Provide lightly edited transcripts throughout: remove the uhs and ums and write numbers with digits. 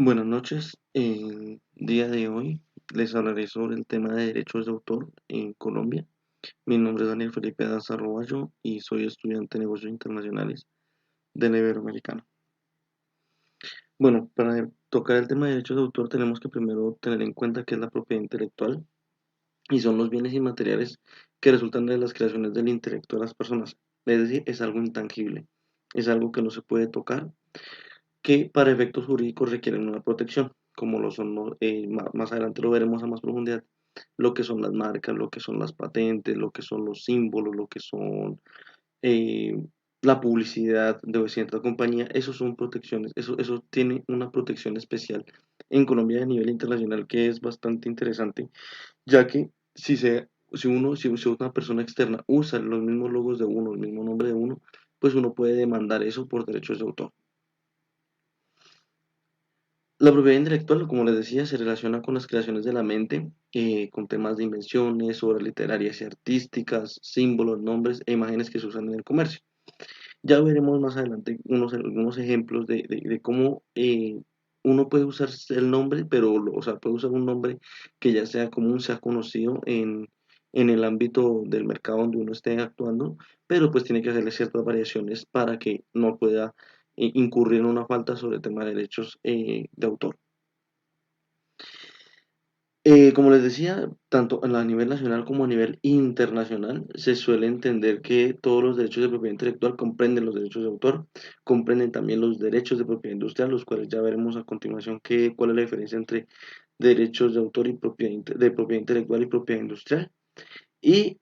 Buenas noches. El día de hoy les hablaré sobre el tema de derechos de autor en Colombia. Mi nombre es Daniel Felipe Daza Roballo y soy estudiante de negocios internacionales de la Iberoamericana. Bueno, para tocar el tema de derechos de autor tenemos que primero tener en cuenta qué es la propiedad intelectual y son los bienes inmateriales que resultan de las creaciones del intelecto de las personas. Es decir, es algo intangible, es algo que no se puede tocar, que para efectos jurídicos requieren una protección, como lo son, más adelante lo veremos a más profundidad, lo que son las marcas, lo que son las patentes, lo que son los símbolos, lo que son eh, la publicidad de cierta compañía, eso son protecciones, eso tiene una protección especial en Colombia y a nivel internacional que es bastante interesante, ya que si una persona externa usa los mismos logos de uno, el mismo nombre de uno, pues uno puede demandar eso por derechos de autor. La propiedad intelectual, como les decía, se relaciona con las creaciones de la mente, con temas de invenciones, obras literarias y artísticas, símbolos, nombres e imágenes que se usan en el comercio. Ya veremos más adelante algunos ejemplos de cómo uno puede usar el nombre, pero, o sea, puede usar un nombre que ya sea común, sea conocido en el ámbito del mercado donde uno esté actuando, pero pues tiene que hacerle ciertas variaciones para que no pueda incurrir en una falta sobre el tema de derechos de autor. Como les decía, tanto a nivel nacional como a nivel internacional, se suele entender que todos los derechos de propiedad intelectual comprenden los derechos de autor, comprenden también los derechos de propiedad industrial, los cuales ya veremos a continuación cuál es la diferencia entre derechos de autor y de propiedad intelectual y propiedad industrial. Y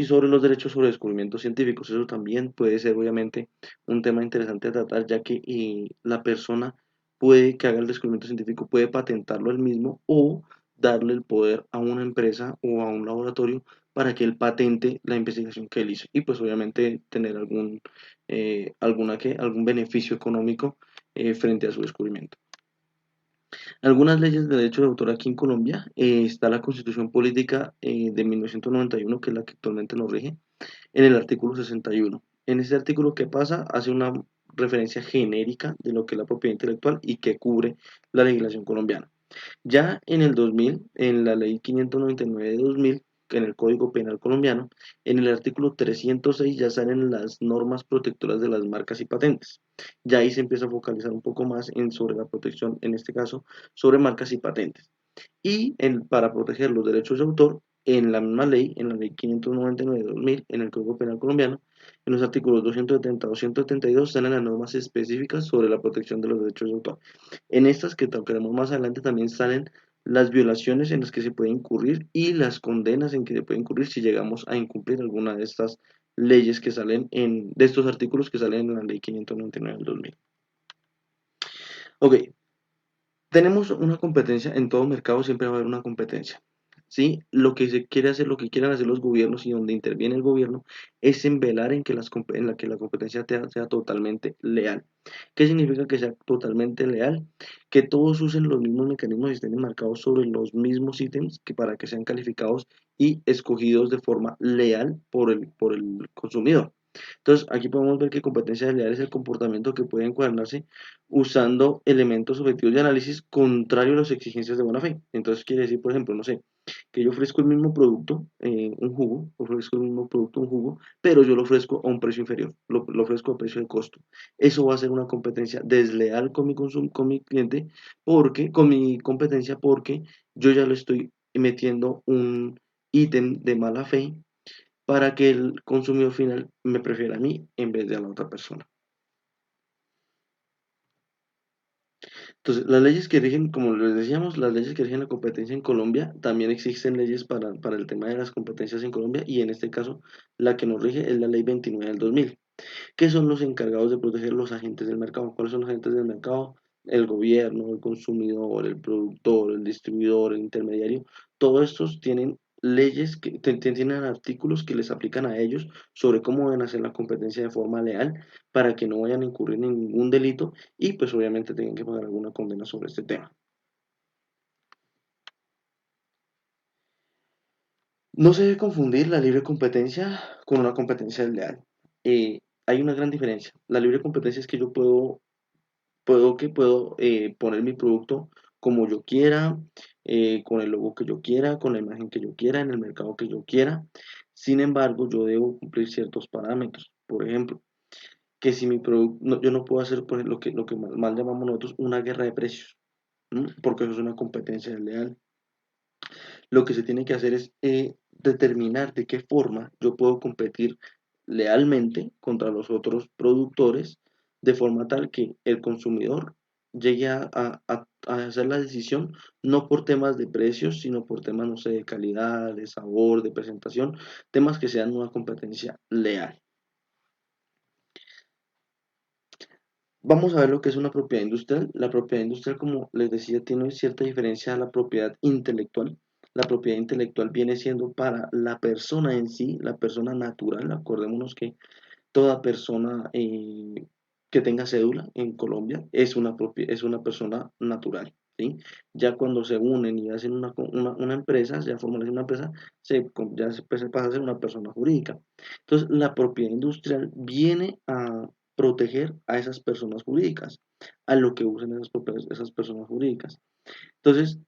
sobre los derechos sobre descubrimientos científicos, eso también puede ser obviamente un tema interesante a tratar, ya que la persona puede que haga el descubrimiento científico, puede patentarlo él mismo o darle el poder a una empresa o a un laboratorio para que él patente la investigación que él hizo y pues obviamente tener algún beneficio económico frente a su descubrimiento. Algunas leyes de derecho de autor aquí en Colombia, está la Constitución Política de 1991, que es la que actualmente nos rige, en el artículo 61. En ese artículo, ¿qué pasa? Hace una referencia genérica de lo que es la propiedad intelectual y que cubre la legislación colombiana. Ya en el 2000, en la ley 599 de 2000, en el Código Penal colombiano, en el artículo 306 ya salen las normas protectoras de las marcas y patentes. Ya ahí se empieza a focalizar un poco más sobre la protección, en este caso, sobre marcas y patentes. Para proteger los derechos de autor, en la misma ley, en la ley 599 de 2000, en el Código Penal colombiano, en los artículos 270 o 272 salen las normas específicas sobre la protección de los derechos de autor. En estas que tocaremos más adelante también salen las violaciones en las que se puede incurrir y las condenas en que se puede incurrir si llegamos a incumplir alguna de estas leyes que salen de estos artículos que salen en la ley 599 del 2000. Ok, tenemos una competencia, en todo mercado siempre va a haber una competencia. ¿Sí? Lo que se quiere hacer, lo que quieran hacer los gobiernos y donde interviene el gobierno es en velar en la que la competencia sea totalmente leal. ¿Qué significa que sea totalmente leal? Que todos usen los mismos mecanismos y estén enmarcados sobre los mismos ítems que para que sean calificados y escogidos de forma leal por el consumidor. Entonces, aquí podemos ver que competencia desleal es el comportamiento que puede encuadrarse usando elementos objetivos de análisis contrario a las exigencias de buena fe. Entonces, quiere decir, por ejemplo, no sé, que yo ofrezco el mismo producto, un jugo, ofrezco el mismo producto, un jugo, pero yo lo ofrezco a un precio inferior, lo ofrezco a precio de costo. Eso va a ser una competencia desleal con mi cliente, con mi competencia, porque yo ya le estoy metiendo un ítem de mala fe para que el consumidor final me prefiera a mí en vez de a la otra persona. Entonces, las leyes que rigen, como les decíamos, las leyes que rigen la competencia en Colombia, también existen leyes para el tema de las competencias en Colombia y en este caso la que nos rige es la ley 29 del 2000, que son los encargados de proteger los agentes del mercado. ¿Cuáles son los agentes del mercado? El gobierno, el consumidor, el productor, el distribuidor, el intermediario, todos estos tienen leyes tienen artículos que les aplican a ellos sobre cómo deben hacer la competencia de forma leal para que no vayan a incurrir en ningún delito y pues obviamente tengan que pagar alguna condena sobre este tema. No se debe confundir la libre competencia con una competencia desleal. Hay una gran diferencia. La libre competencia es que yo puedo puedo poner mi producto como yo quiera, con el logo que yo quiera, con la imagen que yo quiera, en el mercado que yo quiera. Sin embargo, yo debo cumplir ciertos parámetros. Por ejemplo, que si mi producto, yo no puedo hacer por lo que mal llamamos nosotros una guerra de precios, ¿m? Porque eso es una competencia desleal. Lo que se tiene que hacer es determinar de qué forma yo puedo competir lealmente contra los otros productores, de forma tal que el consumidor llegue a hacer la decisión no por temas de precios, sino por temas, no sé, de calidad, de sabor, de presentación, temas que sean una competencia leal. Vamos a ver lo que es una propiedad industrial. La propiedad industrial, como les decía, tiene cierta diferencia a la propiedad intelectual. La propiedad intelectual viene siendo para la persona en sí, la persona natural. Acordémonos que toda persona que tenga cédula en Colombia es una persona natural, ¿sí? Ya cuando se unen y hacen una empresa, ya formalizan una empresa, se pasa a ser una persona jurídica. Entonces, la propiedad industrial viene a proteger a esas personas jurídicas, a lo que usen esas personas jurídicas. Entonces,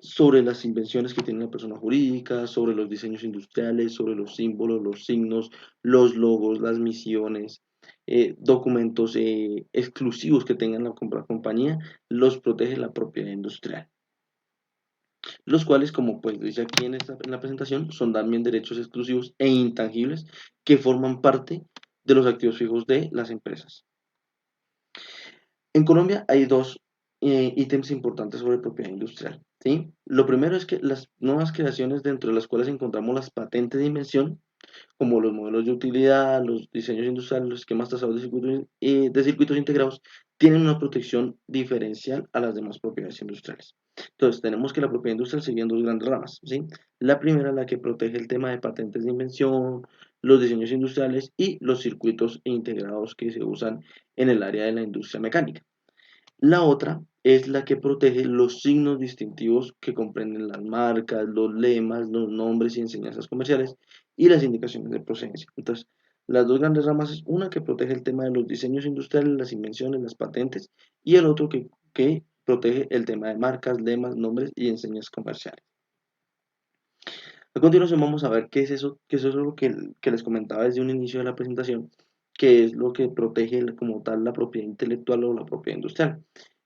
sobre las invenciones que tiene la persona jurídica, sobre los diseños industriales, sobre los símbolos, los signos, los logos, las misiones, documentos exclusivos que tenga la compañía, los protege la propiedad industrial. Los cuales, como pues dice aquí en la presentación, son también derechos exclusivos e intangibles que forman parte de los activos fijos de las empresas. En Colombia hay dos ítems importantes sobre propiedad industrial, ¿sí? Lo primero es que las nuevas creaciones dentro de las cuales encontramos las patentes de invención, como los modelos de utilidad, los diseños industriales, los esquemas trazados de circuitos integrados, tienen una protección diferencial a las demás propiedades industriales. Entonces, tenemos que la propiedad industrial se divide en dos grandes ramas, ¿sí? La primera, la que protege el tema de patentes de invención, los diseños industriales y los circuitos integrados que se usan en el área de la industria mecánica. La otra es la que protege los signos distintivos que comprenden las marcas, los lemas, los nombres y enseñanzas comerciales y las indicaciones de procedencia. Entonces, las dos grandes ramas es una que protege el tema de los diseños industriales, las invenciones, las patentes, y el otro que protege el tema de marcas, lemas, nombres y enseñanzas comerciales. A continuación vamos a ver qué es eso que les comentaba desde un inicio de la presentación, que es lo que protege como tal la propiedad intelectual o la propiedad industrial.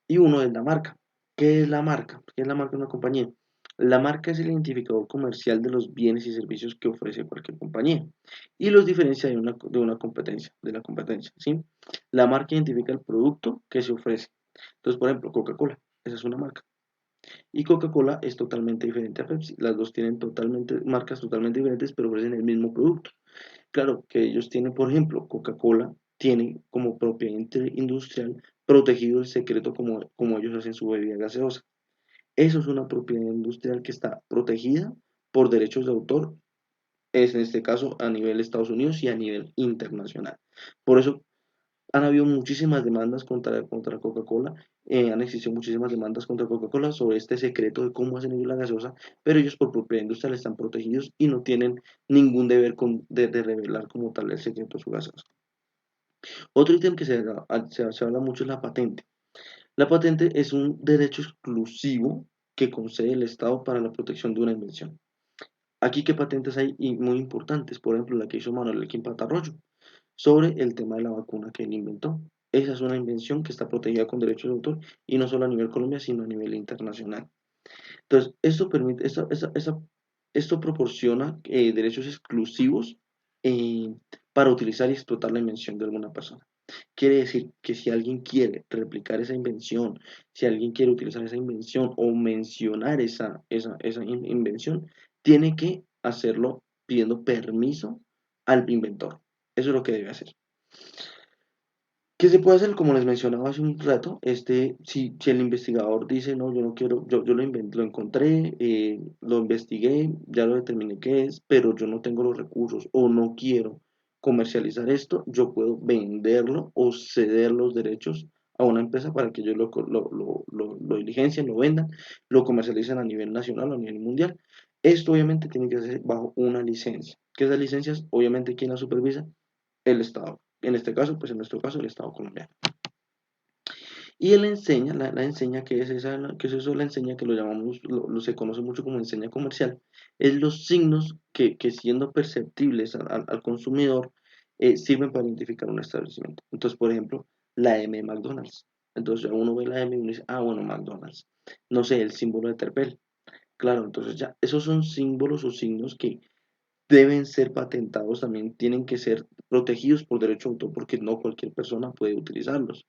Y uno es la marca. ¿Qué es la marca? ¿Qué es la marca de una compañía? La marca es el identificador comercial de los bienes y servicios que ofrece cualquier compañía y los diferencia de una competencia, de la competencia, ¿sí? La marca identifica el producto que se ofrece. Entonces, por ejemplo, Coca-Cola, esa es una marca. Y Coca-Cola es totalmente diferente a Pepsi. Las dos tienen marcas totalmente diferentes, pero ofrecen el mismo producto. Claro que ellos tienen, por ejemplo, Coca-Cola tiene como propiedad industrial protegido el secreto como ellos hacen su bebida gaseosa. Eso es una propiedad industrial que está protegida por derechos de autor, es en este caso a nivel de Estados Unidos y a nivel internacional. Por eso han habido muchísimas demandas contra Coca-Cola, han existido muchísimas demandas contra Coca-Cola sobre este secreto de cómo hacen ellos la gaseosa, pero ellos por propiedad industrial están protegidos y no tienen ningún deber de revelar como tal el secreto de su gaseosa. Otro ítem que se habla mucho es la patente. La patente es un derecho exclusivo que concede el Estado para la protección de una invención. Aquí, ¿qué patentes hay y muy importantes? Por ejemplo, la que hizo Manuel Elkin Patarroyo sobre el tema de la vacuna que él inventó. Esa es una invención que está protegida con derechos de autor y no solo a nivel Colombia, sino a nivel internacional. Entonces, esto proporciona derechos exclusivos eh, para utilizar y explotar la invención de alguna persona. Quiere decir que si alguien quiere replicar esa invención, si alguien quiere utilizar esa invención o mencionar esa invención, tiene que hacerlo pidiendo permiso al inventor. Eso es lo que debe hacer. ¿Qué se puede hacer? Como les mencionaba hace un rato, si el investigador dice, no, yo no quiero, yo lo encontré, lo investigué, ya lo determiné qué es, pero yo no tengo los recursos o no quiero comercializar esto, yo puedo venderlo o ceder los derechos a una empresa para que ellos lo diligencien, lo vendan, lo comercialicen a nivel nacional o a nivel mundial. Esto obviamente tiene que ser bajo una licencia. ¿Qué esas licencias? Obviamente, ¿quién las supervisa? El Estado. En este caso, pues en nuestro caso, el Estado colombiano. Y él enseña, la enseña que es esa, que es eso, la enseña que lo llamamos, se conoce mucho como enseña comercial, es los signos que siendo perceptibles al consumidor, sirven para identificar un establecimiento. Entonces, por ejemplo, la M de McDonald's. Entonces ya uno ve la M y uno dice, ah, bueno, McDonald's. No sé, el símbolo de Terpel. Claro, entonces ya, esos son símbolos o signos que deben ser patentados, también tienen que ser protegidos por derecho de autor porque no cualquier persona puede utilizarlos.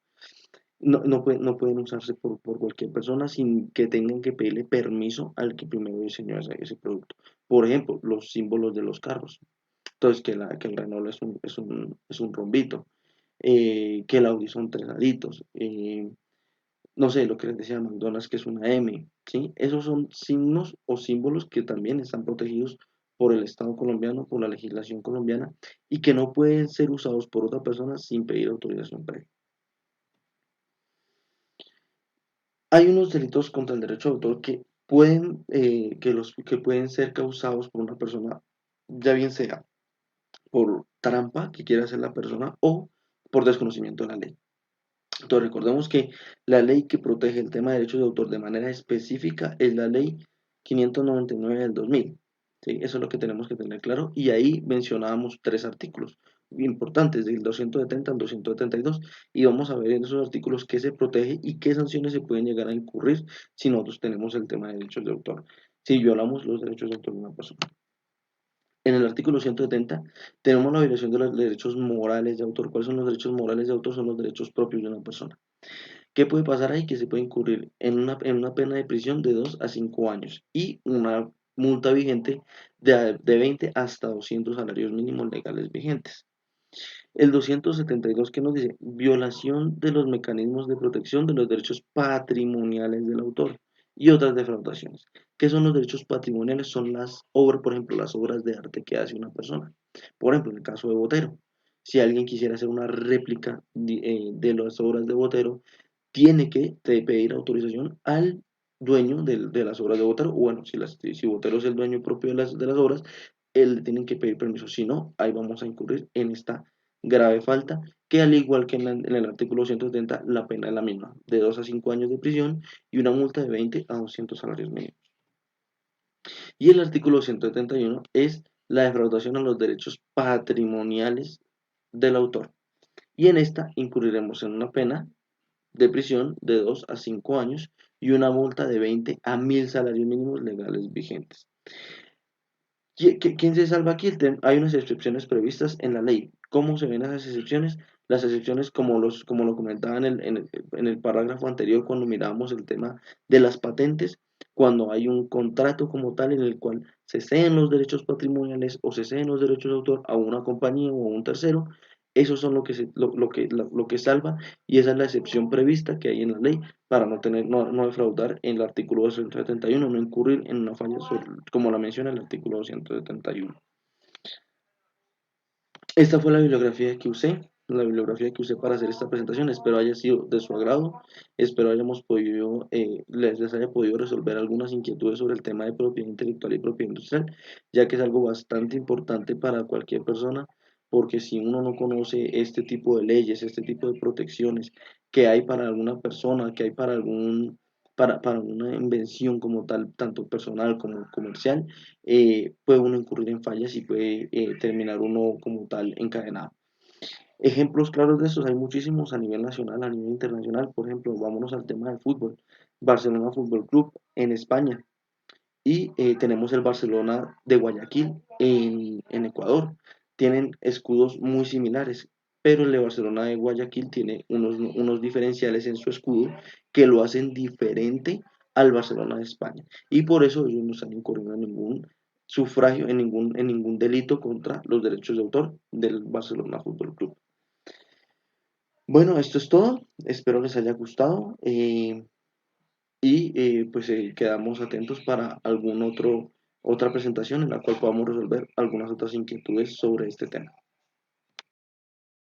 No pueden usarse por cualquier persona sin que tengan que pedirle permiso al que primero diseñó ese producto. Por ejemplo, los símbolos de los carros. Entonces, que el Renault es un rombito, que el Audi son tres aritos, no sé, lo que les decía McDonald's, que es una M, ¿sí? Esos son signos o símbolos que también están protegidos por el Estado colombiano, por la legislación colombiana, y que no pueden ser usados por otra persona sin pedir autorización previa. Hay unos delitos contra el derecho de autor que pueden ser causados por una persona, ya bien sea por trampa que quiera hacer la persona o por desconocimiento de la ley. Entonces recordemos que la ley que protege el tema de derechos de autor de manera específica es la ley 599 del 2000. ¿Sí? Eso es lo que tenemos que tener claro. Y ahí mencionábamos tres artículos importantes, del 270 al 272, y vamos a ver en esos artículos qué se protege y qué sanciones se pueden llegar a incurrir si nosotros tenemos el tema de derechos de autor, si violamos los derechos de autor de una persona. En el artículo 170 tenemos la violación de los derechos morales de autor. ¿Cuáles son los derechos morales de autor? Son los derechos propios de una persona. ¿Qué puede pasar ahí? Que se puede incurrir en una pena de prisión de 2 a 5 años y una multa vigente de 20 hasta 200 salarios mínimos legales vigentes. El 272 que nos dice violación de los mecanismos de protección de los derechos patrimoniales del autor y otras defraudaciones. ¿Qué son los derechos patrimoniales? Son las obras, por ejemplo, las obras de arte que hace una persona. Por ejemplo, en el caso de Botero, si alguien quisiera hacer una réplica de las obras de Botero, tiene que pedir autorización al dueño de las obras de Botero. O bueno, si Botero es el dueño propio de las obras, él le tienen que pedir permiso. Si no, ahí vamos a incurrir en esta grave falta, que al igual que en el artículo 170, la pena es la misma, de 2 a 5 años de prisión y una multa de 20 a 200 salarios mínimos. Y el artículo 171 es la defraudación a los derechos patrimoniales del autor. Y en esta incurriremos en una pena de prisión de 2 a 5 años y una multa de 20 a 1000 salarios mínimos legales vigentes. ¿Quién se salva aquí? Hay unas excepciones previstas en la ley. ¿Cómo se ven esas excepciones? Las excepciones, como lo comentaba en el parágrafo anterior, cuando mirábamos el tema de las patentes, cuando hay un contrato como tal en el cual se ceden los derechos patrimoniales o se ceden los derechos de autor a una compañía o a un tercero, esos son lo que salva, y esa es la excepción prevista que hay en la ley para no defraudar en el artículo 271, no incurrir en una falla como la menciona el artículo 271. Esta fue la bibliografía que usé para hacer esta presentación. Espero haya sido de su agrado, espero les haya podido resolver algunas inquietudes sobre el tema de propiedad intelectual y propiedad industrial, ya que es algo bastante importante para cualquier persona, porque si uno no conoce este tipo de leyes, este tipo de protecciones que hay para alguna persona, que hay para una invención como tal, tanto personal como comercial, puede uno incurrir en fallas y puede terminar uno como tal encadenado. Ejemplos claros de estos hay muchísimos a nivel nacional, a nivel internacional. Por ejemplo, vámonos al tema del fútbol. Barcelona Fútbol Club en España y tenemos el Barcelona de Guayaquil en Ecuador. Tienen escudos muy similares, pero el de Barcelona de Guayaquil tiene unos diferenciales en su escudo que lo hacen diferente al Barcelona de España. Y por eso ellos no están incurriendo en ningún sufragio, en ningún delito contra los derechos de autor del Barcelona Fútbol Club. Bueno, esto es todo. Espero les haya gustado. Pues quedamos atentos para otra presentación en la cual podamos resolver algunas otras inquietudes sobre este tema.